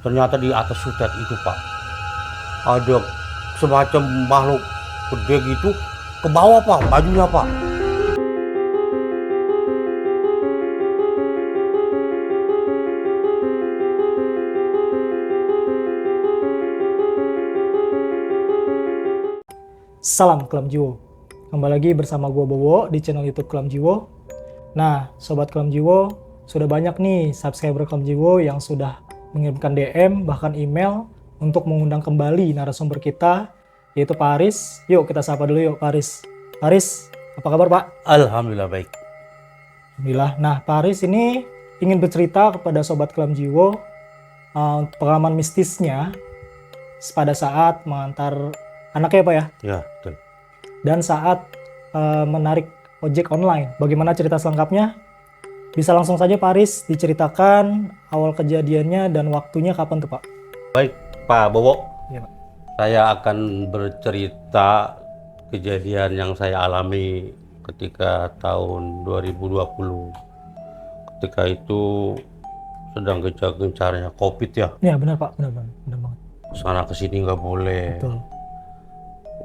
Ternyata di atas sutet itu Pak, ada semacam makhluk gede gitu ke bawah Pak, bajunya Pak. Salam Kelam Jiwo. Kembali lagi bersama gua Bowo di channel YouTube Kelam Jiwo. Nah, sobat Kelam Jiwo, sudah banyak nih subscriber Kelam Jiwo yang sudah mengirimkan DM bahkan email untuk mengundang kembali narasumber kita, yaitu Pak Aris. Yuk kita sapa dulu yuk Pak Aris. Pak Aris, apa kabar Pak? Alhamdulillah baik. Alhamdulillah. Nah, Pak Aris ini ingin bercerita kepada sobat Kelam Jiwo pengalaman mistisnya pada saat mengantar anaknya Pak ya, Ya, betul. dan saat menarik ojek online. Bagaimana cerita selengkapnya? Bisa langsung saja Pak Aris diceritakan awal kejadiannya dan waktunya kapan tuh Pak? Baik, Pak Bowo. Iya Pak. Saya akan bercerita kejadian yang saya alami ketika tahun 2020. Ketika itu sedang gencar-gencarnya COVID ya. Ya benar Pak, benar banget. Sana kesini nggak boleh. Betul.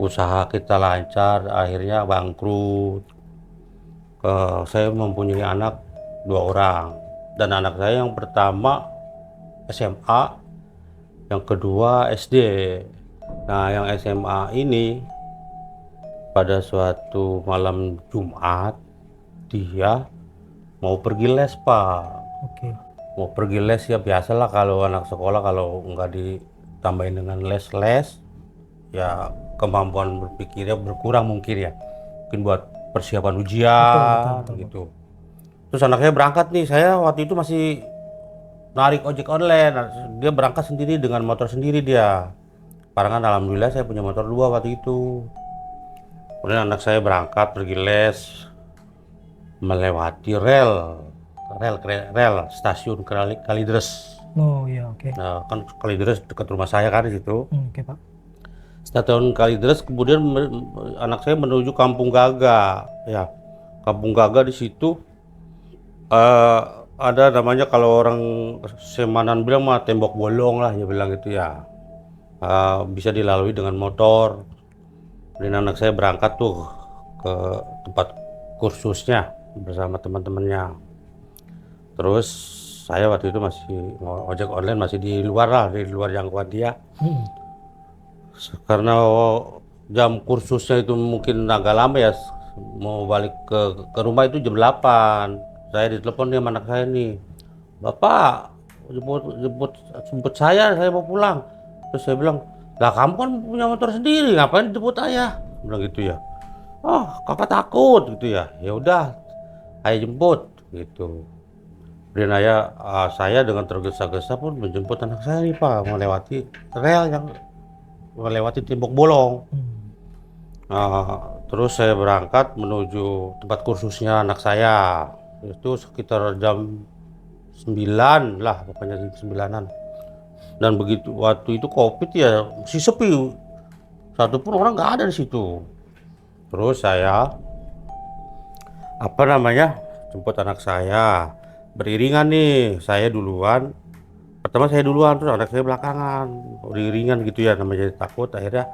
Usaha kita lancar, akhirnya bangkrut. Saya mempunyai anak 2 orang. Dan anak saya yang pertama SMA, yang kedua SD. Nah, yang SMA ini pada suatu malam Jumat dia mau pergi les Pak. Oke. Mau pergi les ya biasalah kalau anak sekolah kalau nggak ditambahin dengan les-les ya kemampuan berpikirnya berkurang mungkin ya. Mungkin buat persiapan ujian Betul. gitu. Terus anaknya berangkat nih, saya waktu itu masih narik ojek online. Dia berangkat sendiri dengan motor sendiri dia. Parangan alhamdulillah saya punya motor 2 waktu itu. Kemudian anak saya berangkat pergi les melewati rel stasiun Kalideres. Oh iya, oke. Nah, kan Kalideres dekat rumah saya kan di situ. Oke Pak. Stasiun Kalideres kemudian anak saya menuju Kampung Gaga. Ya, Kampung Gaga di situ ada namanya kalau orang Semanan bilang mah tembok bolong lah ya bilang gitu ya. Bisa dilalui dengan motor. Dan anak saya berangkat tuh ke tempat kursusnya bersama teman-temannya. Terus saya waktu itu masih ojek online masih di luar lah, di luar jangkauan dia. Karena jam kursusnya itu mungkin agak lama ya, mau balik ke rumah itu jam 8. Saya ditelepon dia sama anak saya nih, "Bapak, jemput saya mau pulang." Terus saya bilang, "Lah kamu kan punya motor sendiri, ngapain jemput ayah?" Bilang gitu ya. "Oh, kakak takut," gitu ya. "Ya udah, ayah jemput," gitu. Dan saya dengan tergesa-gesa pun menjemput anak saya nih Pak, melewati rel yang melewati tembok bolong. Terus saya berangkat menuju tempat kursusnya anak saya. Itu sekitar jam 9 lah, pokoknya jam 9-an. Dan begitu waktu itu COVID ya masih sepi. Satu pun orang nggak ada di situ. Terus saya jemput anak saya. Beriringan nih, saya duluan. Pertama saya duluan, terus anak saya belakangan. Beriringan gitu ya, namanya takut. Akhirnya,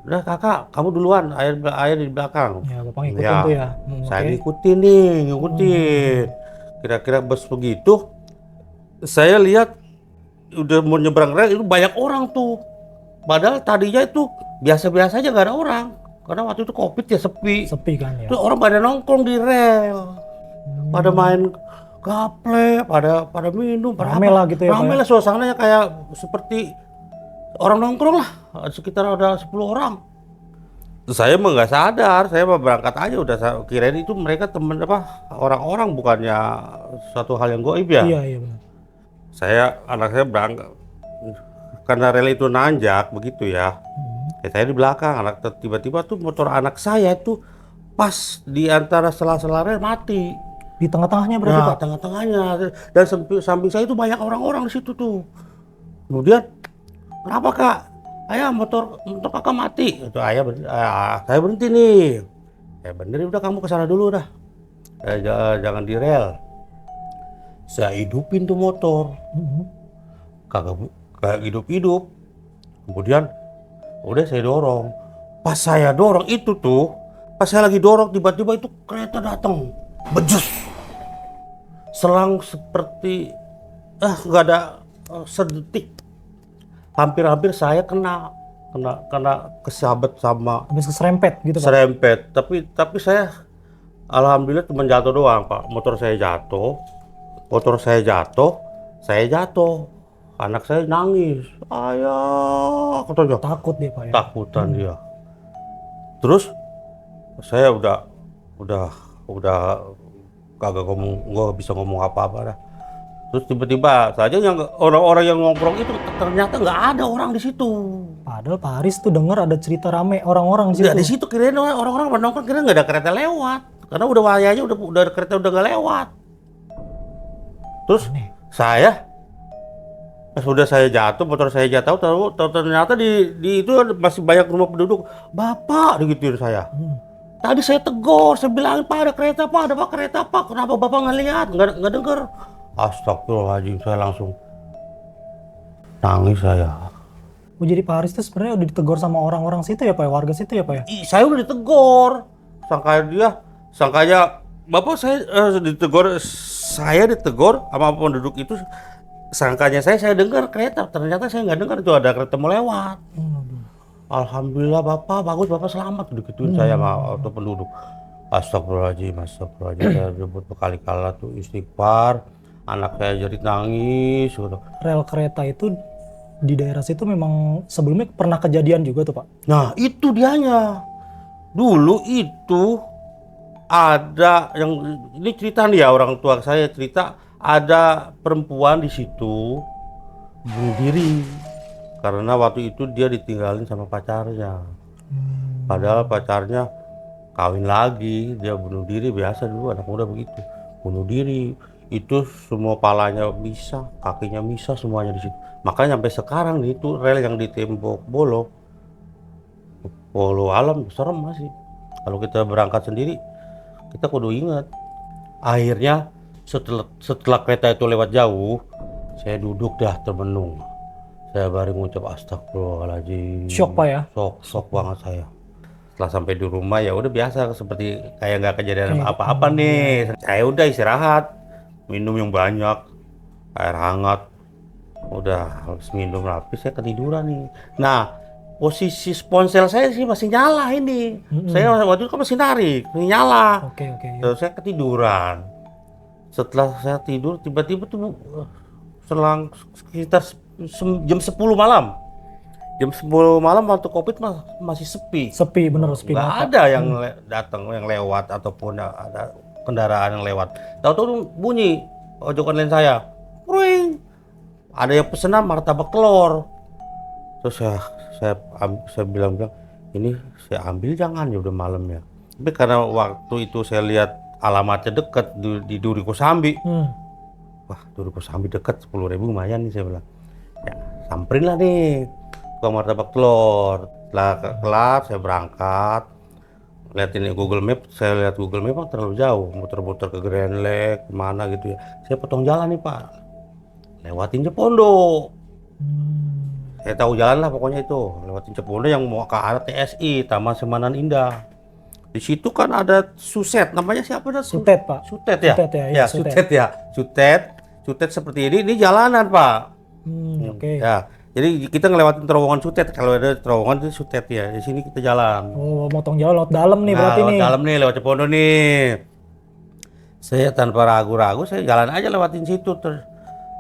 udah kakak, kamu duluan, ayah di belakang. Ya Bapak ngikutin tuh ya. Saya Oke. ngikutin. Kira-kira bus begitu, saya lihat udah mau nyebrang rel itu banyak orang tuh. Padahal tadinya itu biasa-biasa aja gak ada orang. Karena waktu itu COVID ya sepi. Sepi kan ya. Terus orang pada nongkrong di rel. Pada main gaple, pada minum, Rame lah gitu ya, Pak Rame ya? lah suasananya kayak seperti orang nongkrong lah. Sekitar ada 10 orang. Saya mah nggak sadar, saya mah berangkat aja udah kirain itu mereka temen orang-orang bukannya suatu hal yang goib ya. Iya benar. Anak saya berangkat karena rel itu nanjak begitu ya. Saya di belakang, tiba-tiba tuh motor anak saya tuh pas di antara sela-sela rel mati. Di tengah-tengahnya berarti Ya, Pak? tengah-tengahnya dan samping saya itu banyak orang-orang di situ tuh. Kemudian, "Kenapa kak? Ayah motor kakak mati." Itu saya berhenti nih. Ya bener udah kamu kesana dulu dah. Jangan di rel. Saya hidupin tuh motor. kayak hidup-hidup. Kemudian udah saya dorong. Pas saya dorong itu tuh, pas saya lagi dorong tiba-tiba itu kereta datang, bejus. Selang seperti nggak ada sedetik. Hampir-hampir saya kena kesabet sama Habis keserempet gitu Pak. serempet. Tapi saya alhamdulillah cuma jatuh doang Pak. Motor saya jatuh. Anak saya nangis, ayah, katanya. Takut dia Pak ya. Takutan dia. Terus saya udah kagak nggak bisa ngomong apa-apa dah. Terus tiba-tiba saja yang orang-orang yang nongkrong itu ternyata nggak ada orang di situ. Padahal Pak Haris tuh dengar ada cerita rame orang-orang di situ. Nggak di situ, kirain orang-orang pada nongkrong, kirain nggak ada kereta lewat. Karena udah wayanya udah kereta udah nggak lewat. Terus Aneh. pas udah saya jatuh, motor saya jatuh, tahu ternyata di itu masih banyak rumah penduduk. Bapak, digituin saya. Tadi saya tegur, saya bilangin Pak ada kereta Pak, kenapa Bapak nggak lihat, nggak dengar? Astagfirullahaladzim, saya langsung nangis saya. Oh jadi Pak Haris tuh sebenarnya udah ditegur sama orang-orang situ ya Pak, warga situ ya Pak ya? Saya udah ditegur, sangkanya Bapak saya ditegur sama penduduk itu. Sangkanya saya dengar kereta, ternyata saya nggak dengar itu ada kereta mau lewat. Alhamdulillah Bapak, bagus Bapak selamat, digituin saya sama auto penduduk. Astagfirullahaladzim, saya rebut berkali-kali tuh istighfar, anak saya jadi nangis. Gitu. Rel kereta itu di daerah situ memang sebelumnya pernah kejadian juga tuh Pak? Nah itu dianya, dulu itu ada yang, ini cerita nih ya, orang tua saya cerita, ada perempuan di situ bunuh diri karena waktu itu dia ditinggalin sama pacarnya. Padahal pacarnya kawin lagi, dia bunuh diri. Biasa dulu anak muda begitu, bunuh diri. Itu semua palanya bisa, kakinya bisa, semuanya di situ. Makanya sampai sekarang nih, itu rel yang di tembok Bolo Alam serem masih. Kalau kita berangkat sendiri, kita kudu ingat. Akhirnya setelah kereta itu lewat jauh, saya duduk dah termenung. Saya baru ngucap astagfirullahaladzim. Shock Pak ya? Shock banget saya. Setelah sampai di rumah ya udah biasa, seperti kayak nggak kejadian apa-apa nih. Saya udah istirahat, minum yang banyak, air hangat. Udah habis minum rapi, saya ketiduran nih. Nah, posisi sponsel saya sih masih nyala ini. Saya waktu itu kan masih narik, masih nyala. Oke. Terus saya ketiduran. Setelah saya tidur, tiba-tiba tuh selang sekitar jam 10 malam. Jam 10 malam waktu Covid masih sepi. Sepi, bener sepi Nggak banget. ada yang datang, yang lewat, ataupun ada kendaraan yang lewat. Tahu-tahu bunyi ojek online saya. Ring. Ada yang pesenan martabak telur. Terus saya bilang, ini saya ambil jangan ya, udah malam ya. Tapi karena waktu itu saya lihat alamatnya dekat di Duri Kosambi. Wah, Duri Kosambi dekat, 10.000 lumayan nih, saya bilang. Ya, samperin lah nih ke martabak telur. Setelah kelar saya berangkat. Lihat ini Google Map, saya lihat Google Map terlalu jauh, muter-muter ke Grand Lake, kemana gitu ya. Saya potong jalan nih Pak, lewatin Jepondo. Saya tahu jalan lah pokoknya itu, lewatin Jepondo yang mau ke arah TSI, Taman Semanan Indah. Di situ kan ada Sutet, namanya siapa dah? Sutet Pak. Sutet ya? Sutet ya, Sutet ya. Sutet seperti ini jalanan Pak. Oke. Ya, jadi kita ngelewatin terowongan Sutet, kalau ada terowongan itu Sutet ya. Di sini kita jalan. Oh, motong jalan lewat dalam nih berarti lewat nih. dalam nih, lewat Jepondo nih. Saya tanpa ragu-ragu, saya jalan aja lewatin situ.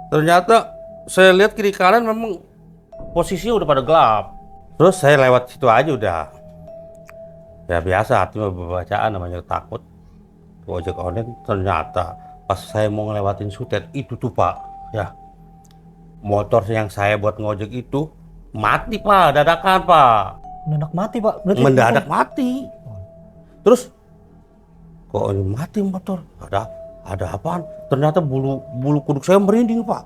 Ternyata saya lihat kiri kanan memang posisinya udah pada gelap. Terus saya lewat situ aja udah. Ya biasa, hati bacaan namanya takut. Ojek online, ternyata pas saya mau ngelewatin Sutet itu tuh Pak, ya. Motor yang saya buat ngojek itu mati Pak, dadakan Pak. Mendadak mati Pak. Berarti Mendadak mati. Terus kok ini mati motor? Ada apaan? Ternyata bulu kuduk saya merinding Pak.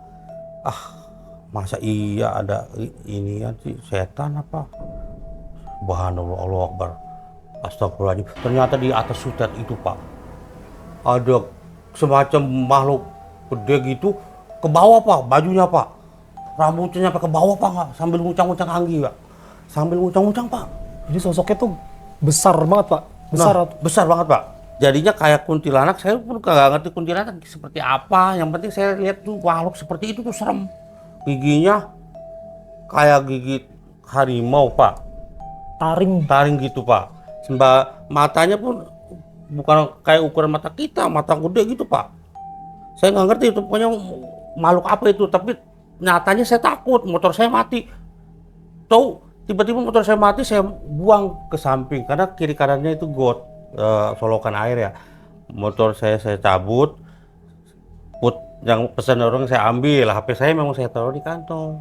Masa iya ada inian sih, setan apa? Subhanallah, Allahu Akbar. Astagfirullahaladzim. Ternyata di atas Sutet itu Pak, ada semacam makhluk gede gitu ke bawah Pak, bajunya Pak. rambutnya sampai ke bawah Pak, nggak sambil nguncang-nguncang anggi Pak. Sambil nguncang-nguncang Pak. Jadi sosoknya tuh besar banget Pak. Besar. Nah, besar banget Pak. Jadinya kayak kuntilanak, saya pun nggak ngerti kuntilanak seperti apa. Yang penting saya lihat tuh makhluk seperti itu tuh serem. Giginya kayak gigi harimau Pak. Taring gitu Pak. Matanya pun bukan kayak ukuran mata kita, mata gede gitu Pak. Saya nggak ngerti itu pokoknya makhluk apa itu, tapi nyatanya saya takut, motor saya mati. Tahu, tiba-tiba motor saya mati, saya buang ke samping karena kiri kanannya itu got, solokan air ya. Motor saya cabut, yang pesan orang saya ambil, HP saya memang saya taruh di kantong.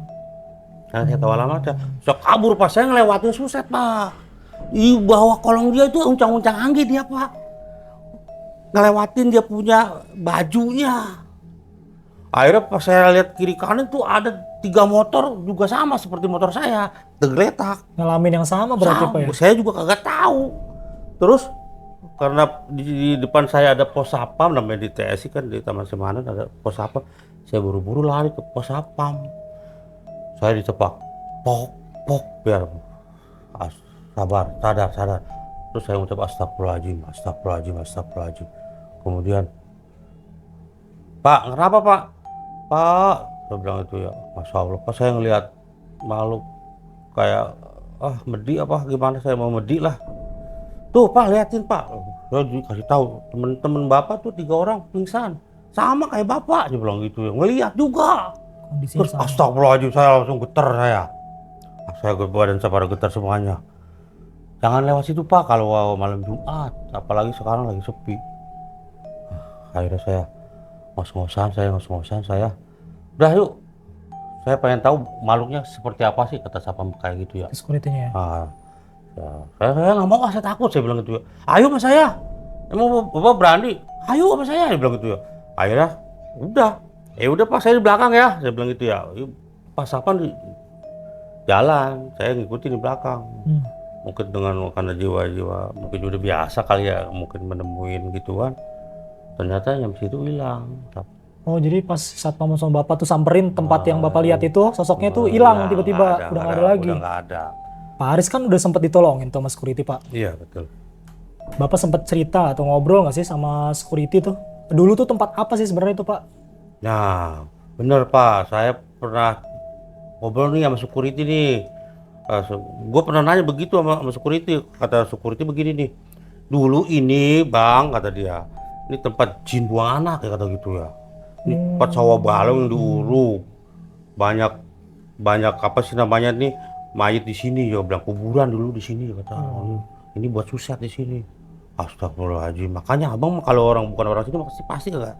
Karena saya tahu alamatnya. Saya kabur Pak, saya ngelewatin suset Pak. Di bawah kolong dia itu uncang-uncang anggi dia Pak. Ngelewatin dia punya bajunya. Akhirnya pas saya lihat kiri kanan tuh ada 3 motor juga sama seperti motor saya, tergeletak. Ngalamin yang sama berarti Pak ya? Saya juga kagak tahu. Terus karena di depan saya ada pos sapam, namanya di TSI kan, di Taman Semanan ada pos sapam. Saya buru-buru lari ke pos sapam. Saya ditepak, pok, biar sadar. Terus saya ucap astagfirullahaladzim. Kemudian, Pak, kenapa Pak? Pak, saya bilang itu ya, Masya Allah. Pas saya ngelihat makhluk kayak, medi apa gimana, saya mau medi lah. Tuh Pak, liatin Pak. Saya dikasih tahu, temen-temen Bapak tuh 3 orang pingsan. Sama kayak Bapak, dia bilang gitu ya. Ngelihat juga. Terus astagfirullahaladzim, saya langsung getar saya. Badan saya pada getar semuanya. Jangan lewat situ Pak kalau malam Jumat, apalagi sekarang lagi sepi. Akhirnya saya ngos-ngosan saya. Udah yuk, saya pengen tahu makhluknya seperti apa sih, kata sapam kayak gitu ya. Security-nya ya? Saya nggak mau, saya takut, saya bilang gitu ya. Ayo sama saya, emang Bapak berani? Ayo sama saya, dia bilang gitu ya. Akhirnya udah Pak, saya di belakang ya, saya bilang gitu ya. Pas sapam di jalan, saya ngikutin di belakang. Mungkin karena jiwa-jiwa mungkin udah biasa kali ya, mungkin menemuin gituan. Ternyata yang situ hilang. Oh, jadi pas satpam sama Bapak tuh samperin tempat yang Bapak lihat itu, sosoknya tuh hilang tiba-tiba, udah nggak ada lagi. Udah nggak ada. Pak Aris kan udah sempet ditolongin tuh sama security Pak. Iya betul. Bapak sempet cerita atau ngobrol nggak sih sama security tuh? Dulu tuh tempat apa sih sebenarnya itu Pak? Nah, bener Pak, saya pernah ngobrol nih sama security nih. Gue pernah nanya begitu sama security, kata security begini nih. Dulu ini Bang, kata dia, ini tempat jin buang anak ya, kata gitu ya. Ini tempat sawah balong yang diuruk. Banyak apa sih namanya nih, mayat di sini ya, bilang kuburan dulu di sini kata. Ini buat suset di sini. Astagfirullahaladzim. Makanya Abang kalau bukan orang sini pasti kagak.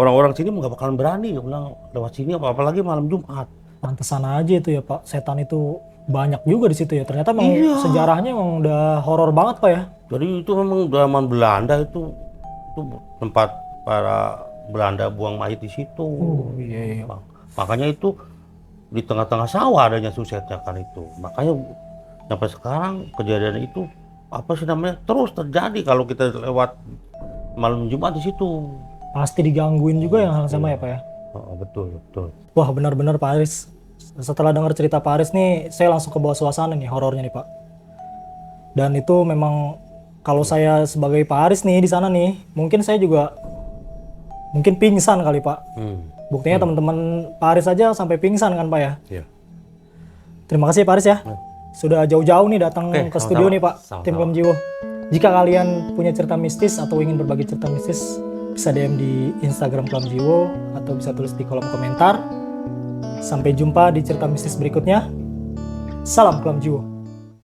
Orang-orang sini nggak bakalan berani ya bilang lewat sini, apalagi malam Jumat. Pantesan aja itu ya Pak, setan itu banyak juga di situ ya. Ternyata emang sejarahnya emang udah horor banget Pak ya. Jadi itu memang zaman Belanda itu tempat para Belanda buang mayat di situ. Iya. Makanya itu di tengah-tengah sawah adanya susetnya kan itu. Makanya sampai sekarang kejadian itu apa sih namanya terus terjadi kalau kita lewat malam Jumat di situ. Pasti digangguin juga yang hal sama ya Pak ya. Betul. Wah benar-benar Pak Aris. Setelah dengar cerita Pak Aris nih, saya langsung ke bawah suasana nih horornya nih Pak. Dan itu memang kalau saya sebagai Pak Aris nih di sana nih, mungkin saya juga pingsan kali Pak. Buktinya teman-teman Pak Aris aja sampai pingsan kan Pak ya. Iya. Terima kasih Pak Aris ya. Sudah jauh-jauh nih datang ke studio nih Pak, tim Kelam Jiwo. Jika kalian punya cerita mistis atau ingin berbagi cerita mistis, bisa DM di Instagram Kelam Jiwo atau bisa tulis di kolom komentar. Sampai jumpa di cerita mistis berikutnya. Salam Kelam Jiwo.